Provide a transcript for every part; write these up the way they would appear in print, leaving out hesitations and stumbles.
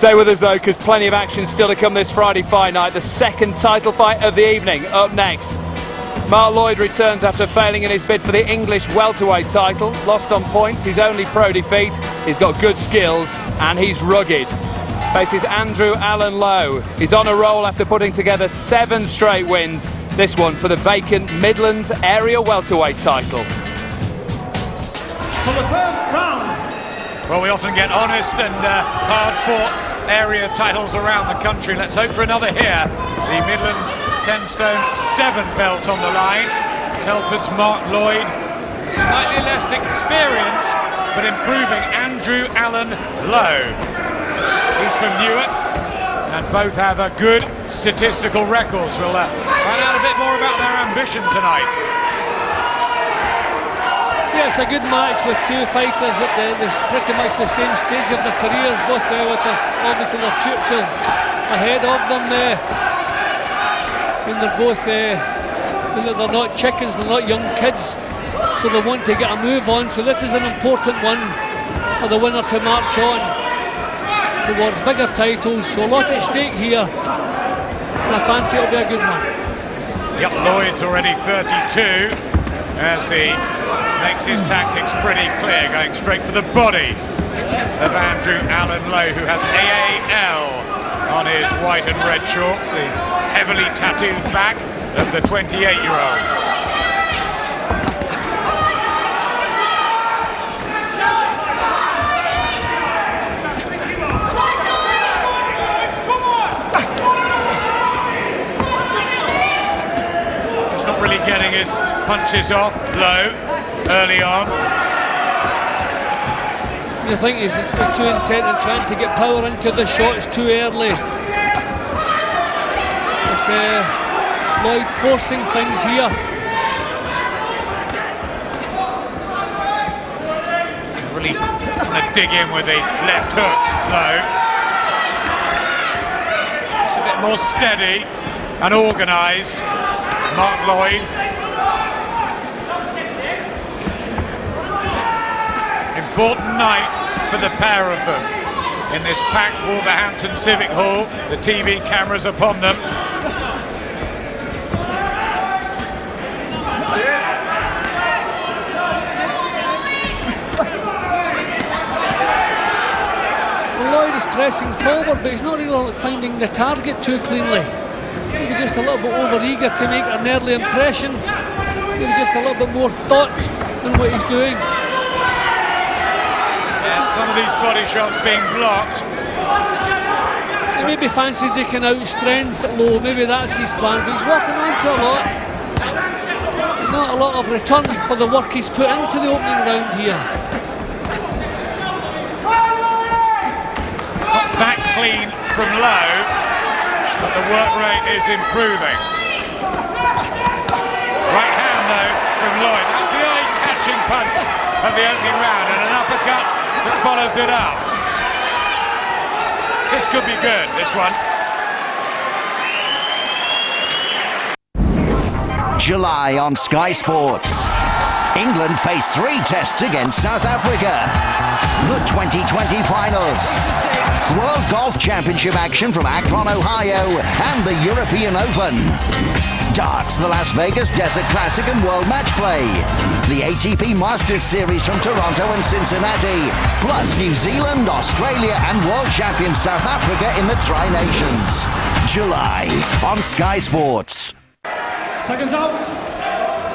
Stay with us though, because plenty of action still to come this Friday fight night. The second title fight of the evening up next. Mark Lloyd returns after failing in his bid for the English welterweight title. Lost on points, his only pro defeat. He's got good skills and he's rugged. Faces Andrew Allen Lowe. He's on a roll after putting together 7 straight wins. This one for the vacant Midlands area welterweight title. For the first round. Well, we often get honest and hard-fought area titles around the country. Let's hope for another here. The Midlands 10 stone 7 belt on the line. Telford's Mark Lloyd, slightly less experienced, but improving Andrew Allen Lowe. He's from Newark, and both have a good statistical records. We'll find out a bit more about their ambition tonight. Yeah, it's a good match with two fighters at pretty much the same stage of their careers, both with obviously their futures ahead of them. And they're both, they're not chickens, they're not young kids, so they want to get a move on. So this is an important one for the winner to march on towards bigger titles. So a lot at stake here, and I fancy it'll be a good one. Yep, Lloyd's already 32 as he makes his tactics pretty clear, going straight for the body of Andrew Allen Lowe, who has AAL on his white and red shorts, the heavily tattooed back of the 28-year-old. Just not really getting his punches off, Lowe, early on. The thing is, they're too intent on trying to get power into the shots too early. It's Lloyd forcing things here. Really trying to dig in with the left hooks, Lowe. It's a bit more steady and organised, Mark Lloyd. Important night for the pair of them in this packed Wolverhampton Civic Hall. The TV cameras upon them. Lloyd is pressing forward, but he's not really finding the target too cleanly. Maybe just a little bit over-eager to make an early impression. Maybe just a little bit more thought in what he's doing. Some of these body shots being blocked. He maybe fancies he can outstrength Lowe, maybe that's his plan, but he's working onto a lot. Not a lot of return for the work he's put into the opening round here. Not that clean from Lowe, but the work rate is improving. Right hand though from Lloyd. That's the eye-catching punch of the opening round, and an uppercut that follows it up. This could be good, this one. July on Sky Sports. England face 3 tests against South Africa. The 2020 finals. World Golf Championship action from Akron, Ohio, and the European Open. Darts, the Las Vegas Desert Classic and World Match Play. The ATP Masters Series from Toronto and Cincinnati. Plus New Zealand, Australia and World Champion South Africa in the Tri-Nations. July on Sky Sports. Seconds out.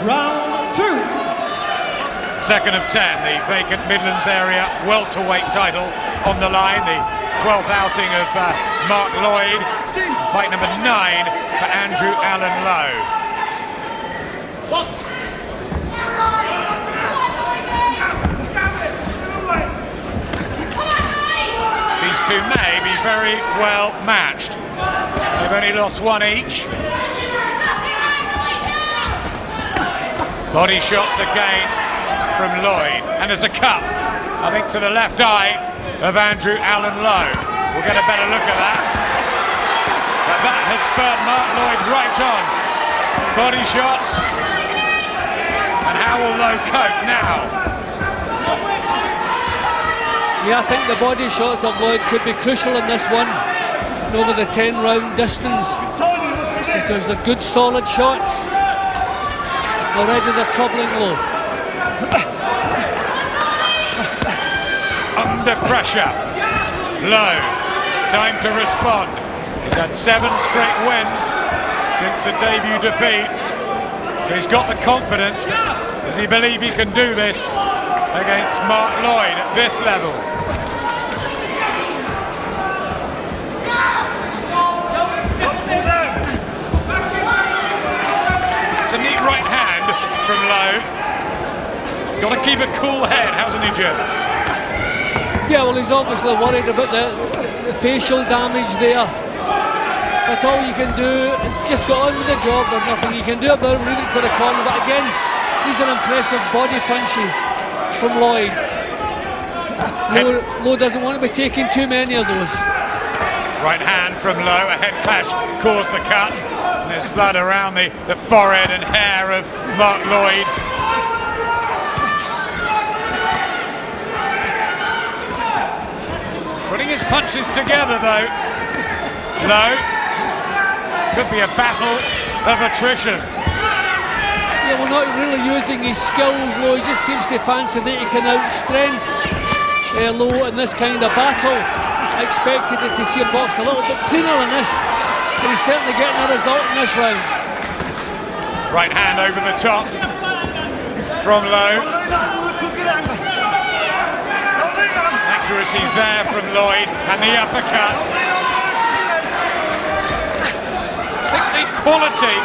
Round 2. Second of 10, the vacant Midlands area welterweight title on the line. The 12th outing of Mark Lloyd. Fight number 9 for Andrew Allen Lowe. These two may be very well matched. They've only lost 1 each. Body shots again from Lloyd, and there's a cut, I think, to the left eye of Andrew Allen Lowe. We'll get a better look at that. But that has spurred Mark Lloyd right on. Body shots. And how will Lowe cope now? Yeah, I think the body shots of Lloyd could be crucial in this one, over the 10-round distance, because they're good, solid shots. Already they're troubling Lowe. Under pressure, Lowe, time to respond. He's had 7 straight wins since the debut defeat, so he's got the confidence. Does he believe he can do this against Mark Lloyd at this level? It's a neat right hand from Lowe. Got to keep a cool head, hasn't he, Jim? Yeah, well, he's obviously worried about the facial damage there. But all you can do is just go on with the job. There's nothing you can do about it, really, to the corner. But again, these are impressive body punches from Lloyd. Lowe doesn't want to be taking too many of those. Right hand from Lowe, a head clash caused the cut. And there's blood around the forehead and hair of Mark Lloyd. Putting his punches together, though. Lowe. Could be a battle of attrition. Yeah, we're not really using his skills, Lowe. He just seems to fancy that he can outstrength Lowe in this kind of battle. I expected to see him box a little bit cleaner than this, but he's certainly getting a result in this round. Right hand over the top from Lowe. Accuracy there from Lloyd, and the uppercut. I think the quality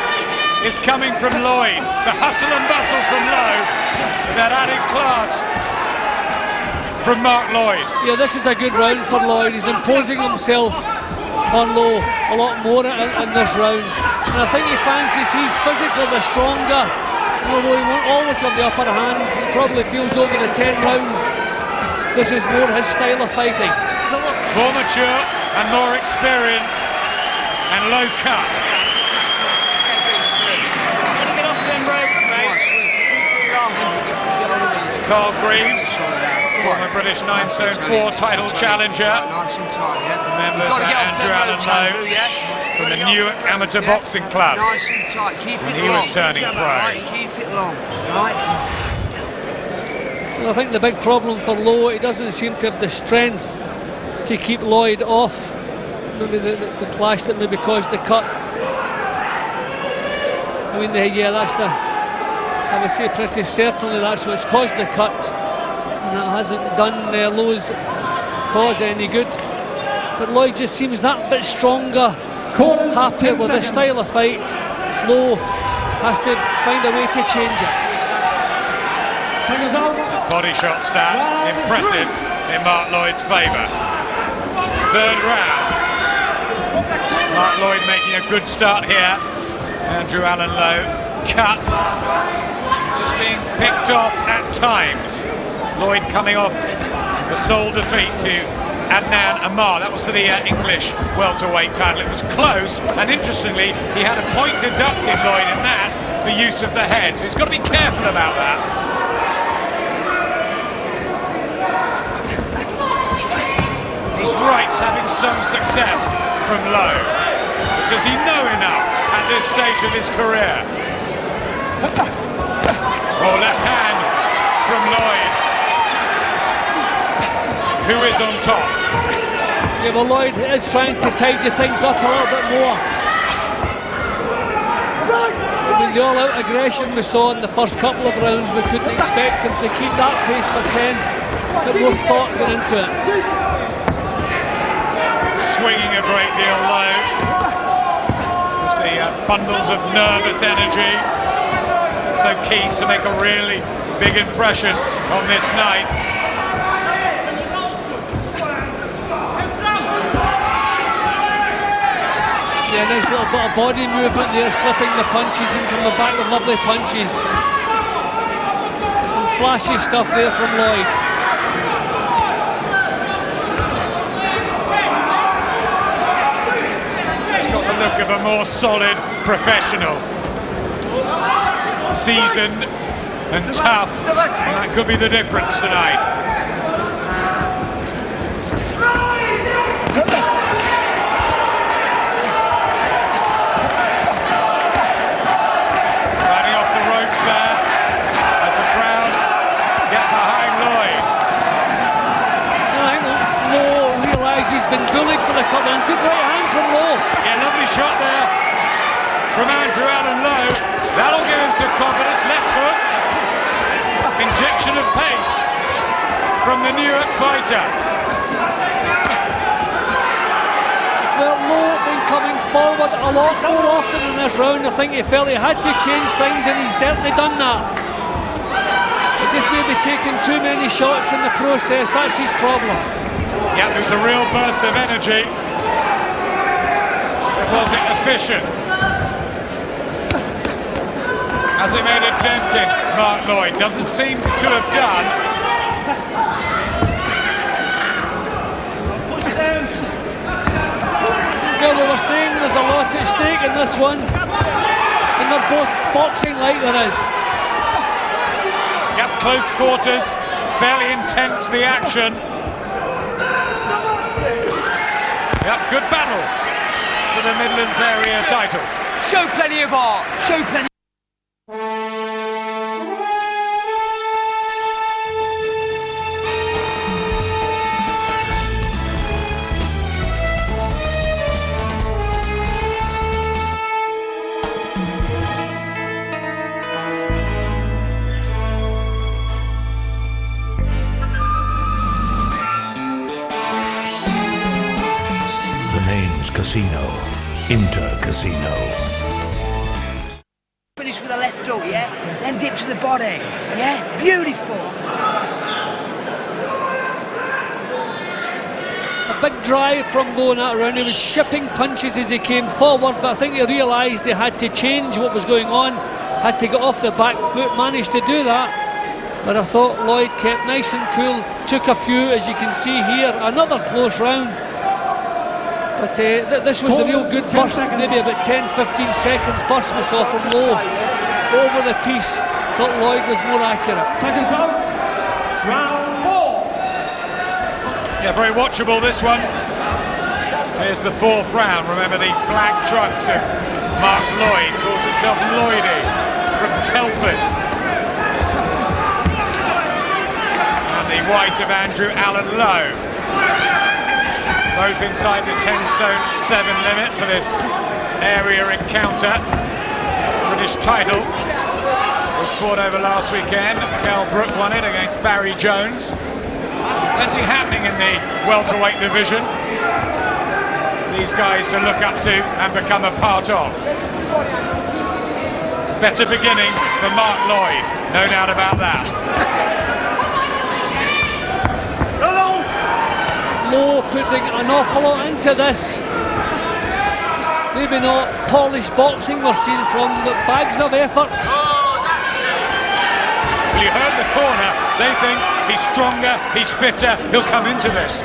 is coming from Lloyd. The hustle and bustle from Lowe, with that added class from Mark Lloyd. Yeah, this is a good round for Lloyd. He's imposing himself on Lowe a lot more in this round. And I think he fancies he's physically the stronger. Although he won't always have the upper hand, he probably feels over the 10 rounds this is more his style of fighting. More mature and more experienced, and low cut. Carl Greaves, former British 9 stone 4 title challenger. Remembers Andrew Allen Lowe from the Newark Amateur Boxing Club when he was turning pro. Keep it long, right? Well, I think the big problem for Lowe, he doesn't seem to have the strength to keep Lloyd off. Maybe the clash that maybe caused the cut. I mean, yeah, that's I would say pretty certainly that's what's caused the cut, and that hasn't done Lowe's cause any good. But Lloyd just seems that bit stronger, happier with the style of fight. Lowe has to find a way to change it. Seconds out. Body shot stat, impressive in Mark Lloyd's favour. 3rd round. Mark Lloyd making a good start here. Andrew Allen Lowe, cut. Just being picked off at times. Lloyd coming off the sole defeat to Adnan Amar. That was for the English welterweight title. It was close, and interestingly, he had a point deducted, Lloyd, in that for use of the head. So he's got to be careful about that. These rights having some success from Lowe. But does he know enough at this stage of his career? Oh, left hand from Lloyd, who is on top. Yeah, well, Lloyd is trying to tidy things up a little bit more. I mean, the all-out aggression we saw in the first couple of rounds, we couldn't expect him to keep that pace for 10. But more thought going into it. Swinging a great deal low. You see bundles of nervous energy. So keen to make a really big impression on this night. Yeah, nice little bit of body movement there, slipping the punches in from the back with lovely punches. Some flashy stuff there from Lloyd. Look of a more solid professional, seasoned and tough, and that could be the difference tonight. he's been bullied for the couple. And good right hand from Lowe. Yeah, lovely shot there from Andrew Allen Lowe. That'll give him some confidence. Left hook. Injection of pace from the Newark fighter. Well, Lowe been coming forward a lot more often in this round. I think he felt he had to change things, and he's certainly done that. He just maybe taking too many shots in the process. That's his problem. Yeah, there's a real burst of energy. Wasn't efficient. Has it made a dent in Mark Lloyd? Doesn't seem to have done. Well, we were saying there's a lot at stake in this one, and they're both boxing like there is. Yep, close quarters, fairly intense the action. Yep, good battle for the Midlands area title. Show plenty of heart. Show plenty. Casino, Inter Casino. Finish with a left hook, yeah? Then dip to the body, yeah? Beautiful. A big drive from Lowe in that round. He was shipping punches as he came forward, but I think he realised he had to change what was going on, had to get off the back foot, managed to do that. But I thought Lloyd kept nice and cool, took a few, as you can see here. Another close round. But this was the real good burst, maybe about 10-15 seconds burst we saw from Lowe over the piece. Thought Lloyd was more accurate. Seconds out. Round 4. Yeah, very watchable this one. Here's the fourth round. Remember the black trunks of Mark Lloyd, calls himself Lloydie from Telford. And the white of Andrew Allen Lowe. Both inside the 10-stone 7 limit for this area encounter. British title was fought over last weekend. Cal Brook won it against Barry Jones. Plenty happening in the welterweight division. These guys to look up to and become a part of. Better beginning for Mark Lloyd, no doubt about that. Lowe putting an awful lot into this. Maybe not polished boxing we're seeing from, but bags of effort. Well, you heard the corner. They think he's stronger, he's fitter, he'll come into this.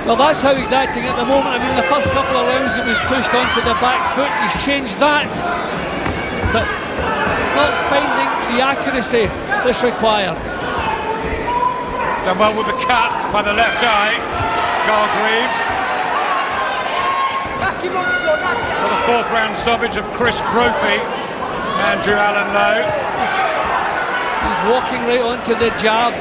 Well, that's how he's acting at the moment. I mean, the first couple of rounds he was pushed onto the back foot. He's changed that, but not finding the accuracy that's required. Done well with the cut by the left eye. Carl Greaves. For the fourth round stoppage of Chris Brophy. Andrew Allen Lowe. He's walking right onto the jab.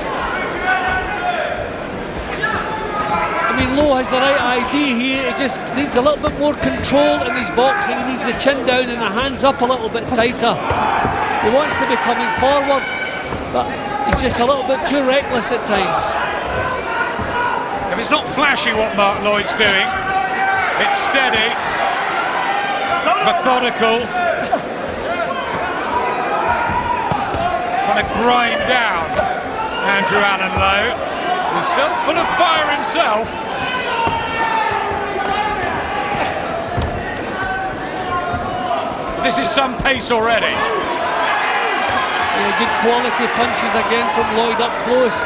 I mean, Lowe has the right idea here. He just needs a little bit more control in his boxing. He needs the chin down and the hands up a little bit tighter. He wants to be coming forward, but he's just a little bit too reckless at times. If it's not flashy what Mark Lloyd's doing, it's steady, methodical, trying to grind down Andrew Allen Lowe, who's still full of fire himself. This is some pace already. Good quality punches again from Lloyd up close,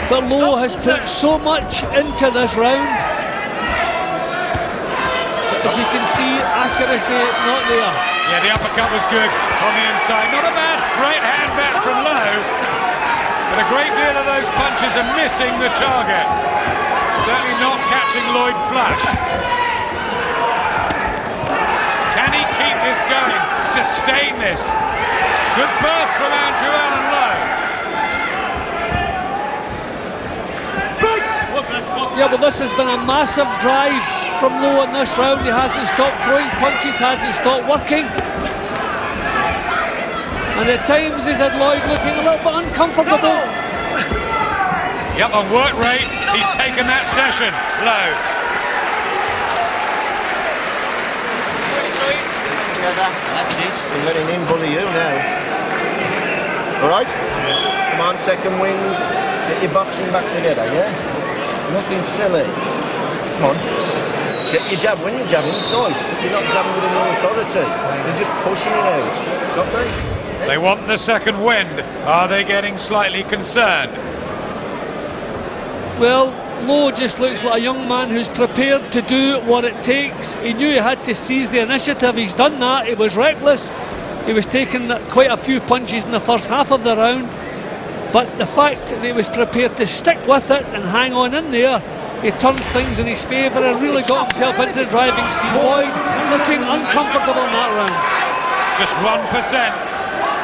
but Lowe has put so much into this round. But as you can see, accuracy not there. Yeah, the uppercut was good on the inside. Not a bad right hand back from Lowe, but a great deal of those punches are missing the target. Certainly not catching Lloyd flush. Can he keep this going? Sustain this? Good burst from Andrew Allen Lowe. Yeah, well, this has been a massive drive from Lowe in this round. He hasn't stopped throwing punches, hasn't stopped working. And at times he's had Lloyd looking a little bit uncomfortable. Yep, on work rate, he's taken that session. Lowe. Together. That's it. We're letting him bully you now. All right? Come on, second wind. Get your boxing back together, yeah? Nothing silly. Come on. Get your jab. When you're jabbing, it's nice. You're not jabbing with any authority. You're just pushing it out. Got me? They want the second wind. Are they getting slightly concerned? Well, Lowe just looks like a young man who's prepared to do what it takes. He knew he had to seize the initiative. He's done that. He was reckless. He was taking quite a few punches in the first half of the round. But the fact that he was prepared to stick with it and hang on in there, he turned things in his favour and really got himself into the driving seat. Lloyd looking uncomfortable in that round. Just 1%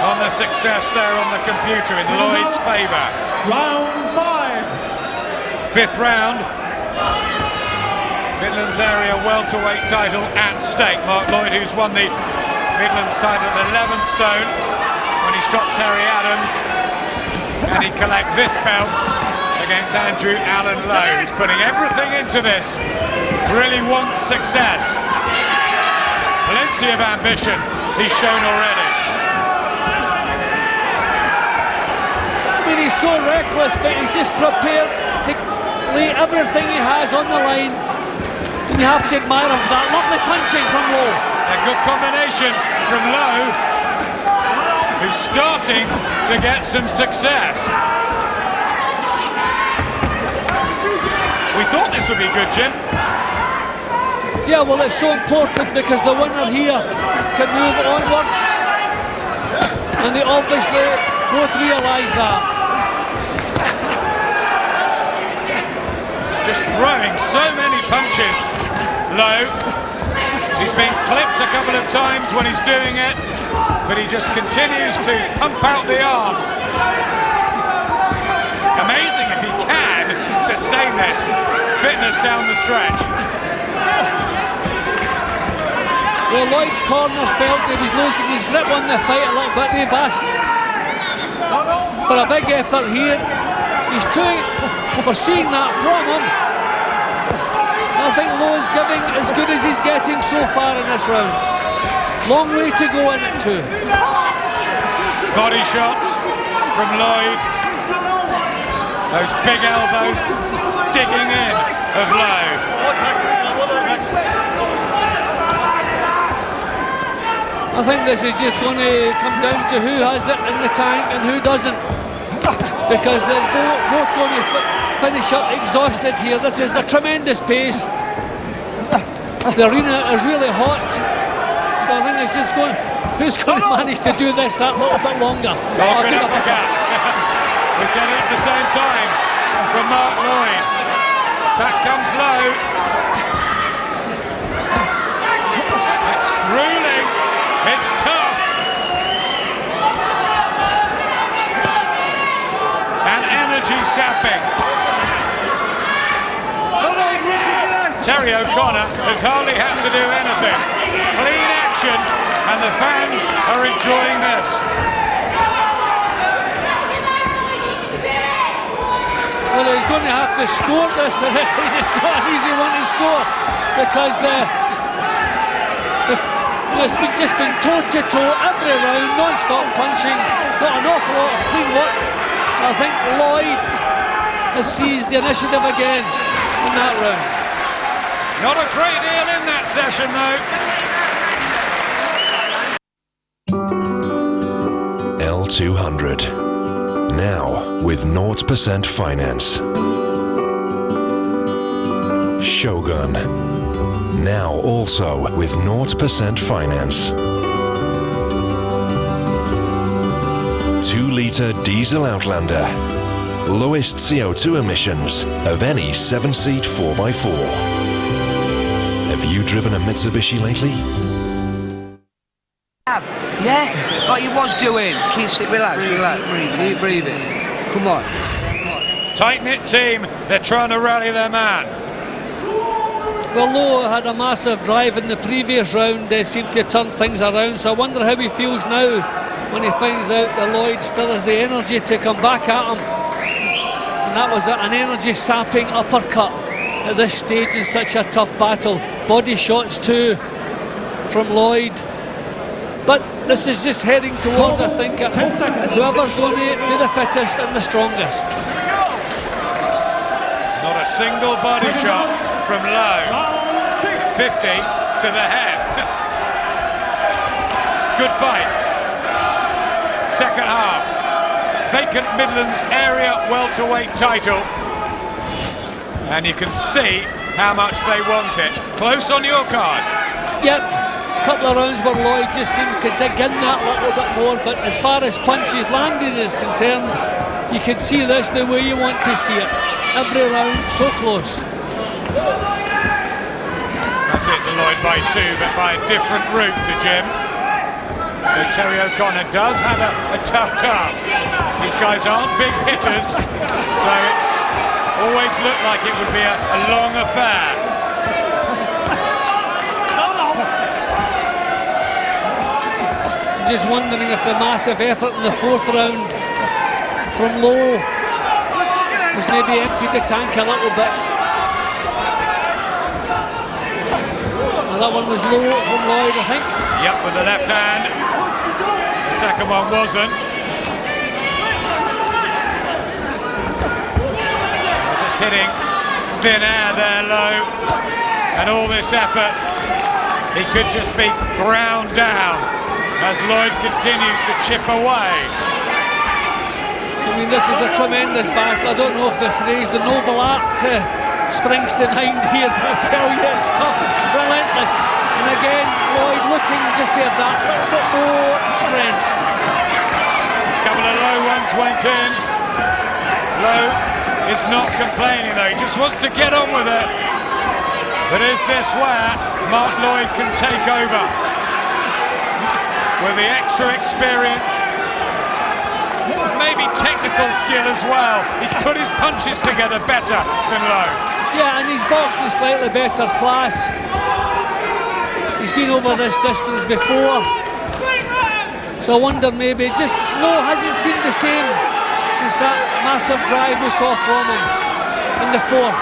on the success there on the computer in Lloyd's favour. Round 5. Fifth round. Midlands area welterweight title at stake. Mark Lloyd, who's won the Midlands title at 11 stone when he stopped Terry Adams. And he collect this belt against Andrew Allen Lowe, who's putting everything into this. Really wants success. Plenty of ambition he's shown already. I mean, he's so reckless, but he's just prepared to lay everything he has on the line, and you have to admire him for that. Lovely punching from Lowe. A good combination from Lowe, who's starting to get some success. We thought this would be good, Jim. Yeah, well, it's so important because the winner here can move onwards, and they obviously both realise that. Just throwing so many punches. Lowe, he's been clipped a couple of times when he's doing it, but he just continues to pump out the arms. Amazing if he can sustain this fitness down the stretch. Well, Lloyd's corner felt he was losing his grip on the fight a little bit. They've asked for a big effort here. He's too, we're seeing that from him. I think Lowe's giving as good as he's getting so far in this round. Long way to go in it too. Body shots from Lloyd. Those big elbows digging in of Lowe. I think this is just going to come down to who has it in the tank and who doesn't, because they're both going to finish up exhausted here. This is a tremendous pace. The arena is really hot, so I think it's just going, who's going to manage to do this that little bit longer. Open up the gap. We said it at the same time from Mark Lloyd. Back comes Lowe. It's grueling. It's tough. And energy sapping. Terry O'Connor has hardly had to do anything. Clean action, and the fans are enjoying this. Well, he's going to have to score this. It's not an easy one to score, because it's just been toe-to-toe every round, non-stop punching, not an awful lot of clean work. I think Lloyd has seized the initiative again in that round. Not a great deal in that session, though. L200. Now with 0% finance. Shogun. Now also with 0% finance. 2-litre diesel Outlander. Lowest CO2 emissions of any 7-seat 4x4. Have you driven a Mitsubishi lately? Yeah, like you was doing. Keep relax, keep breathing. Come on. tight-knit team. They're trying to rally their man. Well, Lowe had a massive drive in the previous round. They seemed to turn things around, so I wonder how he feels now when he finds out that Lloyd still has the energy to come back at him. And that was an energy-sapping uppercut at this stage in such a tough battle. Body shots too from Lloyd. But this is just heading towards, I think, whoever's going to be the fittest and the strongest. Not a single body shot from Lowe. 50 to the head. Good fight. Second half. Vacant Midlands area welterweight title. And you can see how much they want it. Close on your card. Yep, a couple of rounds where Lloyd just seems to dig in that little bit more, but as far as punches landing is concerned, you can see this the way you want to see it. Every round so close. That's it to Lloyd by 2, but by a different route to Jim. So Terry O'Connor does have a tough task. These guys aren't big hitters, so it always looked like it would be a long affair. I'm just wondering if the massive effort in the 4th round from Lowe has maybe emptied the tank a little bit. And that one was low from Lloyd, I think. Yep, with the left hand. The second one wasn't. Just hitting thin air there, Lowe. And all this effort, he could just be ground down as Lloyd continues to chip away. I mean, this is a tremendous battle. I don't know if the phrase, the noble art springs to mind here, but I tell you, it's tough, relentless. And again, Lloyd looking just to have that little bit more strength. A couple of low ones went in. Lowe is not complaining though, he just wants to get on with it. But is this where Mark Lloyd can take over? With the extra experience, maybe technical skill as well. He's put his punches together better than Lowe. Yeah, and he's boxed in slightly better class. He's been over this distance before. So I wonder maybe just Lowe hasn't seemed the same since that massive drive we saw from him in the 4th.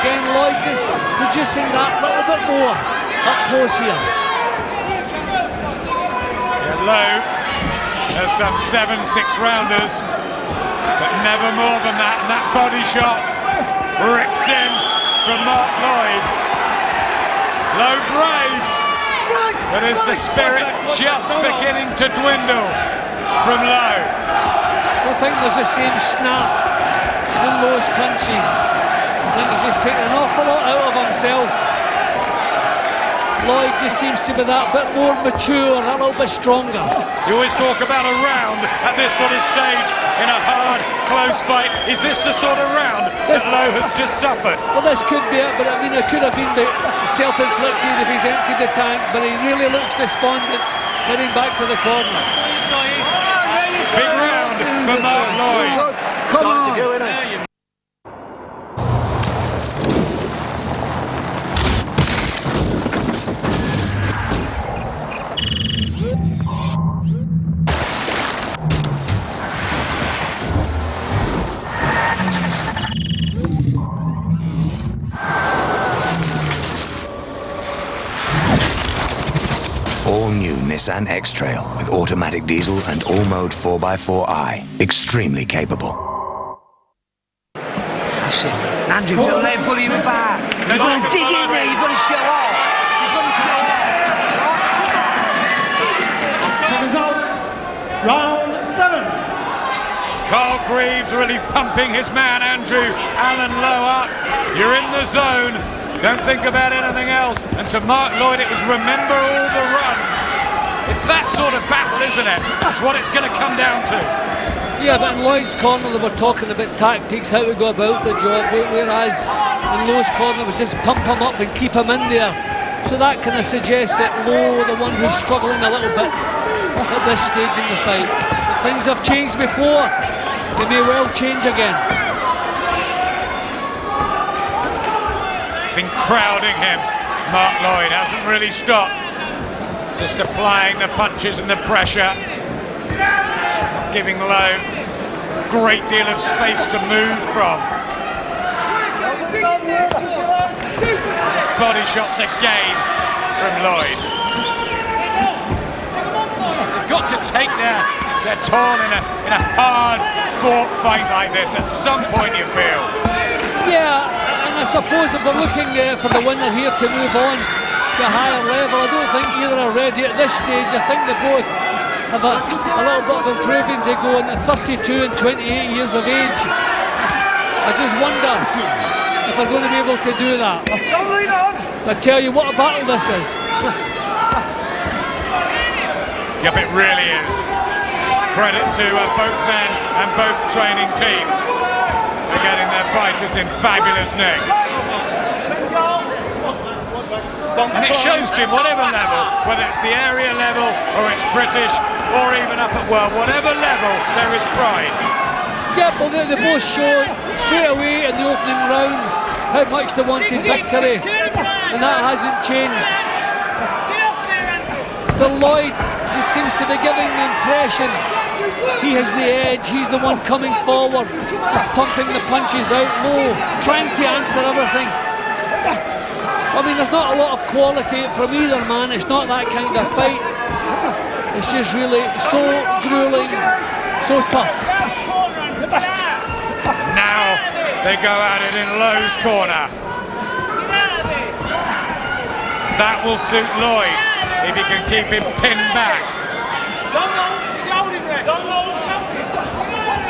Again, Lloyd just producing that little bit more up close here. Yeah, Lowe has done 7 6-rounders, but never more than that. And that body shot ripped in from Mark Lloyd. Lowe brave, but is the spirit just beginning to dwindle from Lowe? I don't think there's the same snap in those punches. I think he's just taking an awful lot out of himself. Lloyd just seems to be that bit more mature, a little bit stronger. You always talk about a round at this sort of stage in a hard, close fight. Is this the sort of round that Lowe has just suffered? Well, this could be it, but I mean, it could have been the self-inflicted if he's emptied the tank, but he really looks despondent heading back to the corner. Big round for Mark Lloyd. Come on. To go, innit? All new Nissan X-Trail with automatic diesel and all-mode 4x4i. Extremely capable. That's it. Andrew, don't let him bully you back. You've got to dig in there, you've got to show off. You've got to show off. Result, round 7. Carl Greaves really pumping his man Andrew Allen Lowe up. You're in the zone. Don't think about anything else. And to Mark Lloyd, it was remember all the runs. It's that sort of battle, isn't it? That's what it's going to come down to. Yeah, but in Lloyd's corner they were talking about tactics, how to go about the job, whereas in Lowe's corner it was just pump him up and keep him in there. So that kind of suggests that Lowe, the one who's struggling a little bit at this stage in the fight. But things have changed before. they may well change again. He's been crowding him. Mark Lloyd hasn't really stopped. Just applying the punches and the pressure. Giving Lowe a great deal of space to move from. His body shots again from Lloyd. They've got to take their toll in a hard-fought fight like this at some point, you feel. Yeah, and I suppose if we're looking for the winner here to move on to a higher level, I don't think either are ready at this stage. I think they both have a little bit of improving to go in at 32 and 28 years of age. I just wonder if they're going to be able to do that. I tell you what a battle this is. Yep, it really is. Credit to both men and both training teams for getting their fighters in fabulous nick. And it shows, Jim, whatever level, whether it's the area level or it's British or even up at world, whatever level, there is pride. Yeah, but they both showed straight away in the opening round how much they wanted victory, and that hasn't changed. Still, Lloyd just seems to be giving the impression he has the edge, he's the one coming forward, just pumping the punches out low, trying to answer everything. I mean, there's not a lot of quality from either man, it's not that kind of fight. It's just really so grueling, so tough. Now they go at it in Lowe's corner. That will suit Lloyd if he can keep him pinned back.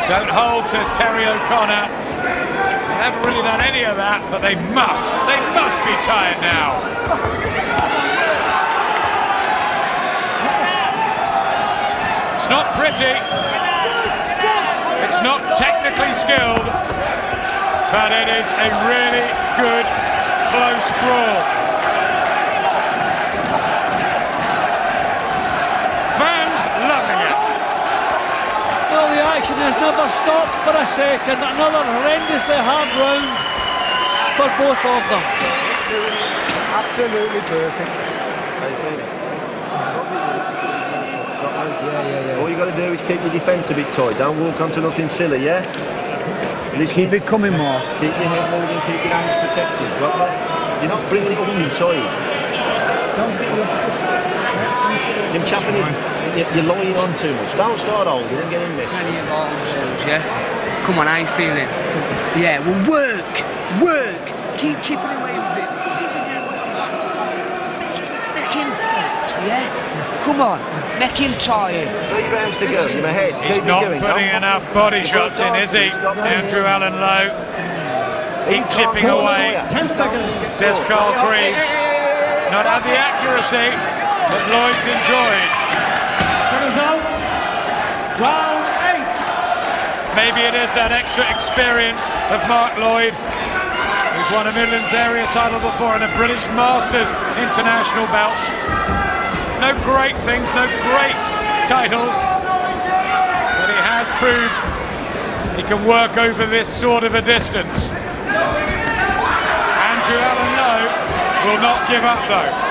Don't hold, says Terry O'Connor. They haven't really done any of that, but they must be tired now. It's not pretty, it's not technically skilled, but it is a really good, close brawl. Fans loving it. Well, the action has never stopped for a second. Another horrendously hard round for both of them. Absolutely perfect. All you got to do is keep your defence a bit tight. Don't walk onto nothing silly, yeah? Listen, keep it coming, Mark. Keep your head moving, keep your hands protected. You're not bringing it up inside. Him chapping you're lying on too much. Don't start holding and get in this. Yeah? Come on, how you feeling? Yeah, well, work. Keep chipping away with it. Make him fight, yeah? Come on, make him tired. 3 rounds to go. You're ahead. He's not putting enough body shots in, is he? Andrew Allen Lowe. Keep chipping away. 10 seconds. Says Carl Creeves. Not had the accuracy that Lloyd's enjoyed. Results, round 8. Maybe it is that extra experience of Mark Lloyd, who's won a Midlands area title before and a British Masters international belt. No great things, no great titles, but he has proved he can work over this sort of a distance. Andrew Allen Lowe will not give up though.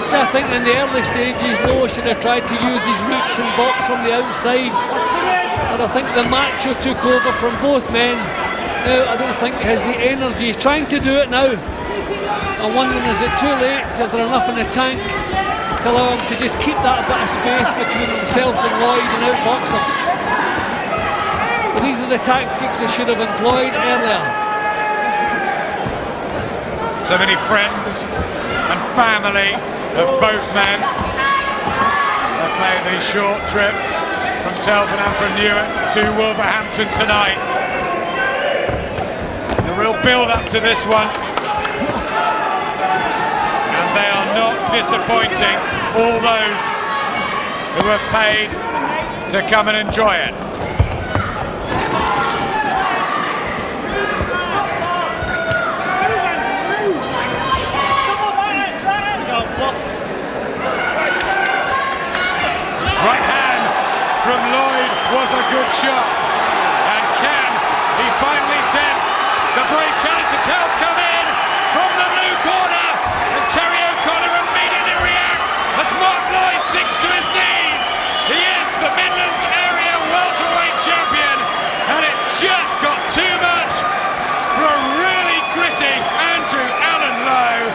I think in the early stages, Lowe should have tried to use his reach and box from the outside. But I think the macho took over from both men. Now, I don't think he has the energy. He's trying to do it now. I'm wondering, is it too late? Is there enough in the tank to allow him to just keep that bit of space between himself and Lloyd and outbox him? But these are the tactics they should have employed earlier. So many friends and family of both men have made the short trip from Telford and from Newark to Wolverhampton tonight. A real build-up to this one, and they are not disappointing all those who have paid to come and enjoy it. shot. And can he finally dent the brave challenge? The tails come in from the blue corner, and Terry O'Connor immediately reacts as Mark Lloyd sinks to his knees. He is the Midlands area welterweight champion, and it just got too much for a really gritty Andrew Allen Lowe.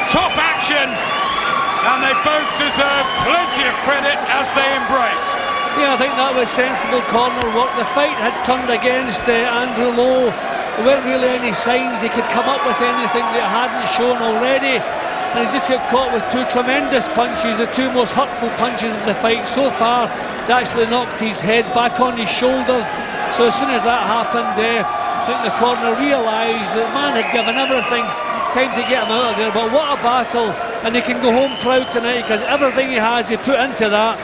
Top action, and they both deserve plenty of credit as they embrace. Yeah, I think that was sensible corner work. The fight had turned against Andrew Lowe. There weren't really any signs he could come up with anything that hadn't shown already. And he just got caught with two tremendous punches, the two most hurtful punches of the fight so far. They actually knocked his head back on his shoulders. So as soon as that happened, I think the corner realised that the man had given everything. Time to get him out of there. But what a battle. And he can go home proud tonight because everything he has, he put into that.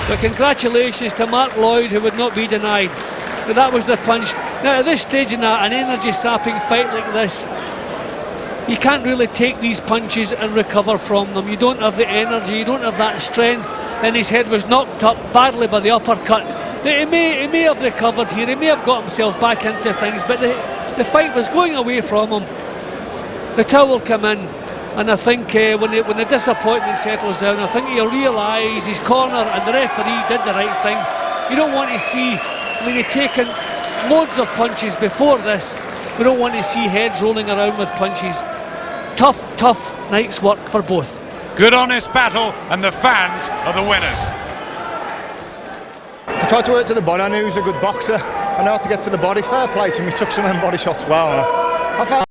But congratulations to Mark Lloyd, who would not be denied. But that was the punch. Now at this stage in an energy-sapping fight like this, you can't really take these punches and recover from them. You don't have the energy, you don't have that strength. And his head was knocked up badly by the uppercut. Now, he may have recovered here, he may have got himself back into things, but the fight was going away from him. The towel came in, and I think when the disappointment settles down, I think he'll realise his corner and the referee did the right thing. You don't want to see, I mean, he'd taken loads of punches before this. We don't want to see heads rolling around with punches. Tough night's work for both. Good honest battle, and the fans are the winners. I tried to work to the body. I knew he was a good boxer. I know how to get to the body. Fair play to him. He took some of them body shots well. I felt